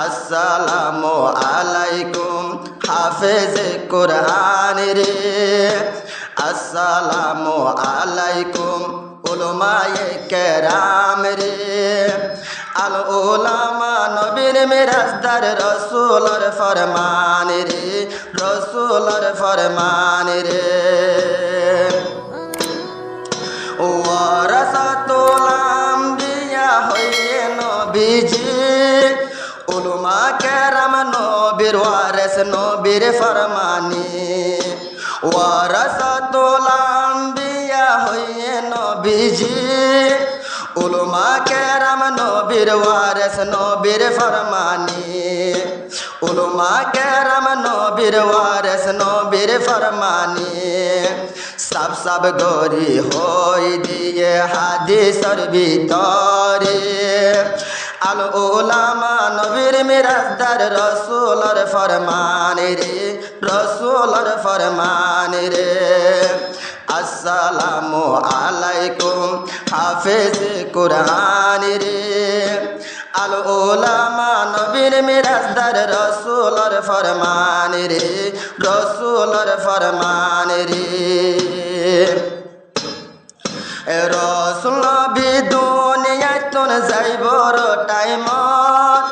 আসসালামু আলাইকুম হাফেজ কুরআন রে, আসসালামু আলাইকুম উলামায়ে কেরাম রে। আল উলামা নবীর মিরাজদার রসুলের ফরমান রে, রসুলের ফরমান রে। ওয়ারাসাতুল আম্বিয়া হইয়ে নবীজি, উলামা কেরাম নবীর ওয়ারিস নবীর ফরমানি। ওয়ারাসাতুল আম্বিয়া হইয়ে নবীজি, উলামা কেরাম নবীর ওয়ারিস নবীর ফরমানি। উলামা কেরাম নবীর ওয়ারিস নবীর ফরমানি। সব সব গরি হই দিয়ে হাদিসের ভিতরে, আল উলামা নবীর মিরাজদার রসুলের ফরমান রে, রসুলের ফরমান রে। আসসালামু আলাইকুম হাফেজ কুরআন রে, আল উলামা নবীর মিরাজদার রসুলের ফরমান রে, রসুলের ফরমান রে। রসুল নবী দুনিয়ায় তুন যাইবর টাইমত,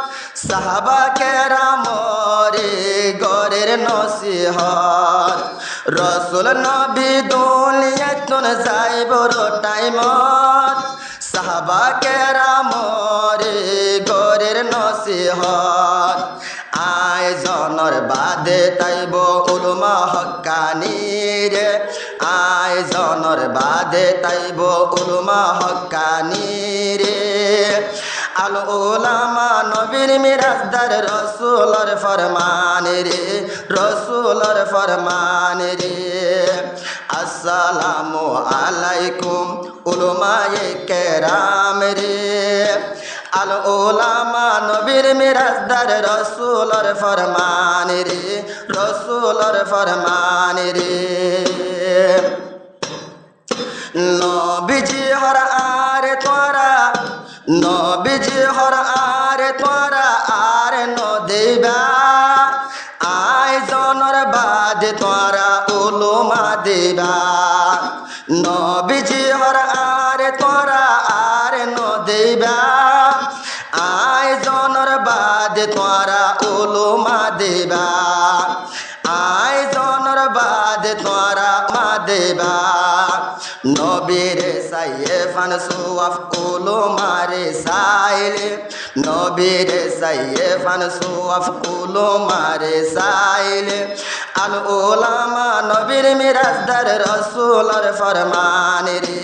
সাহাবা কেরাম রে গরের নসিহত। রসুল নবী দুনিয়ায় তুন যাইবর টাইমত, সাহাবা কেরাম রে গরের নসিহত। আয়োজনের বাদে তাইব উলামা হক্কানি রে, আয়োজনের বাদে তাইব উলামা হক্কানি রে। আল উলামা নবীর মিরাজদার রসুলের ফরমান রে, রসুলের ফরমান রে। আসসালামু আলাইকুম উলামায়ে কেরাম রে, আল উলামা নবীর মিরাজদার রসুলের ফরমান রে, রসুলের ফরমান রে। নবীজি হর আরে তোরা, নবীজি হর আরে তোরা আর ন দেবা, আয়োজনের বাদে তোরা উলামা দেবা। নবীজি হর আরে তোরা আর ন দেবা, আয়োজনের বাদে তোরা উলামা দেবা। আয়োজনের বাদে তোরা মা দেবা। নবীর সাইয়েফান সুয়াফ উলামারে সাইলে, নবীর সাইয়েফান সুয়াফ উলামারে সাইলে। আল উলামা নবীর মিরাজদার রসুলের ফরমান রে,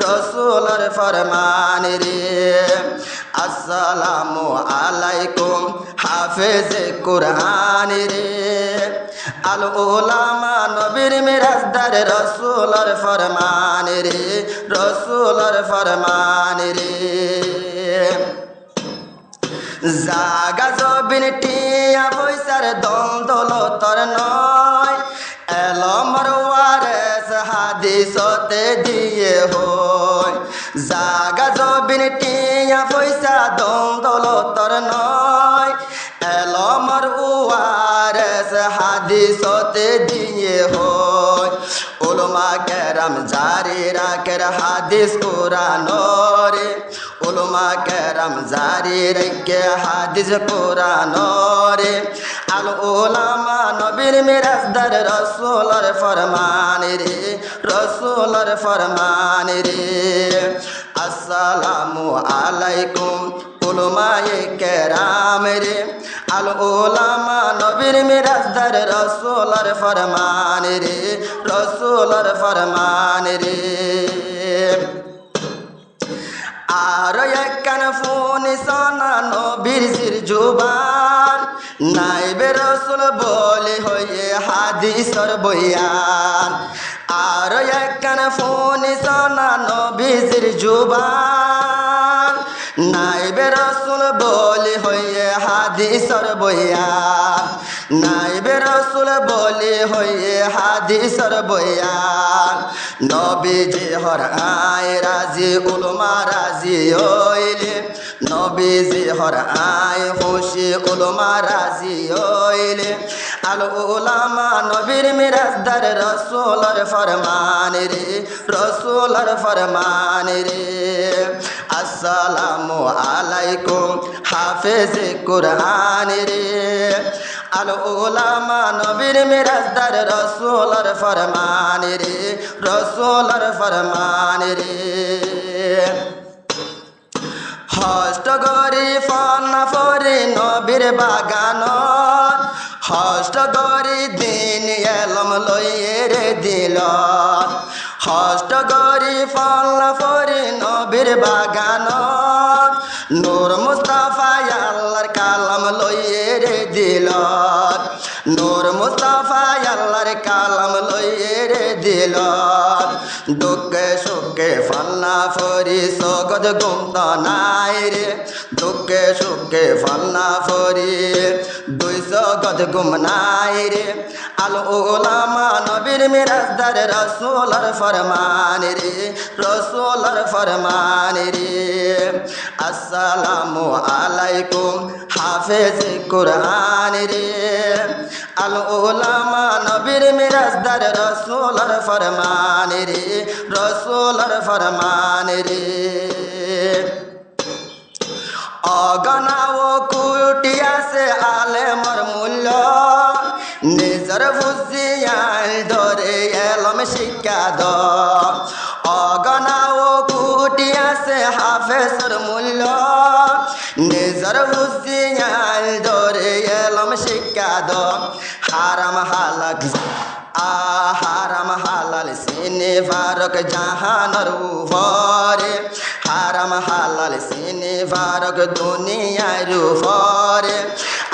রসুলের ফরমান রে। আসসালামু আলাইকুম হাফেজ কুরআন রে, আল উলামা নবীর মিরাজদার রসুলের ফরমান রে, রসুলের ফরমান রে। জাগা জবিন টিয়া পয়সার দম দৌলতর নয়, এলমর ওয়ারিস হাদিসতে দিয়ে হয়। জাগা জবিন টিয়া পয়সা দম দৌলতর নয়, এলমর ওয়ারিস হাদিসতে দিয়ে হয়। উলামা কেরাম জারি রাখের হাদিস কুরআন রে, উলামা কেরাম জারি রাখে হাদিস কুরআন রে। আল উলামা নবীর মিরাজদার রসুলের ফরমান রে, রসুলের ফরমান রে। আসসালামু আলাইকুম উলামায়ে কেরাম রে, আল উলামা নবীর মিরাজদার রসুলের ফরমান রে, রসুলের ফরমান রে। আর একখান ফোনে শোনা নবীর জির জুবান, নাইবে রসুল বলে হয়ে হাদিসের বয়ান। আর একখান ফোনে শোনা নবীর জির জুবান, নাইবে রসুল বলে হয়ে হাদিসের বয়ান। নাইবে রসুল বলে হয়ে হাদিসের বয়ান। নবীজি হর আয় রাজি উলামা রাজি হইলে, নবীজি হর আয় খুশি উলমা রাজি হইলে আল উলামা নবীর মিরাজদার রসুলর ফরমান রে রসুলর ফরমান রে আসসালামু আলাইকুম হাফেজ কুরআন রে আল উলামা নবীর মিরাজদার রসুলর ফরমান রে রসুলর ফরমান রে হস্ত গরি ফনা ফরি নবীর বাগান হস্ত গরি দিন এলম লইয়ে রে দিল হস্ত গরি ফনা ফরি নবীর বাগান নূর মুস্তাফা আল্লাহর কালাম লইয়ে রে দিল নূর মুস্তাফা আল্লাহর কালাম লইয়ে রে দিল দুঃখে সুখে ফাল্লা ফরি সগদ গুমত নাই রে দুঃখে সুখে ফাল্লা ফরি 200 গদ গুম নাই রে আল উলামা নবীর মিরাজদার রসুলর ফরমান রে রসুলর ফরমান রে আসসালামু আলাইকুম হাফেজ কুরআন রে আল উলামা নবীর মিরাজদার রসুলর ফরমান রে রসুলর ফরমান রে অগনা ও কুটি আছে আলেমর মূল্য নিজর বুঝিয়াল ধরে এলম শিক্ষা দ অগনা ও কুটি আছে হাফেজর মূল্য নিজর বুঝিয়াল ধরে এলম শিক্ষা দ হারাম হালাক হারাম হালাল সিনে ফারক জাহানর উপরে হারাম হালাল সিনে ফারক দুনিয়ার উপরে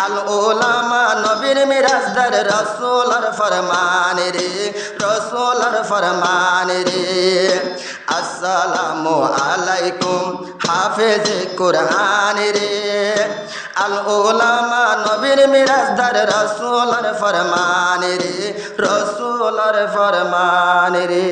আল উলামা নবীর মিরাজদার রসুলর ফরমান রে রসুলর ফরমান রে আসসালামু আলাইকুম হাফেজ কুরআন রে আল উলামা নবীর মিরাজদার রসুলর ফরমান রে রসুলর ফরমান রে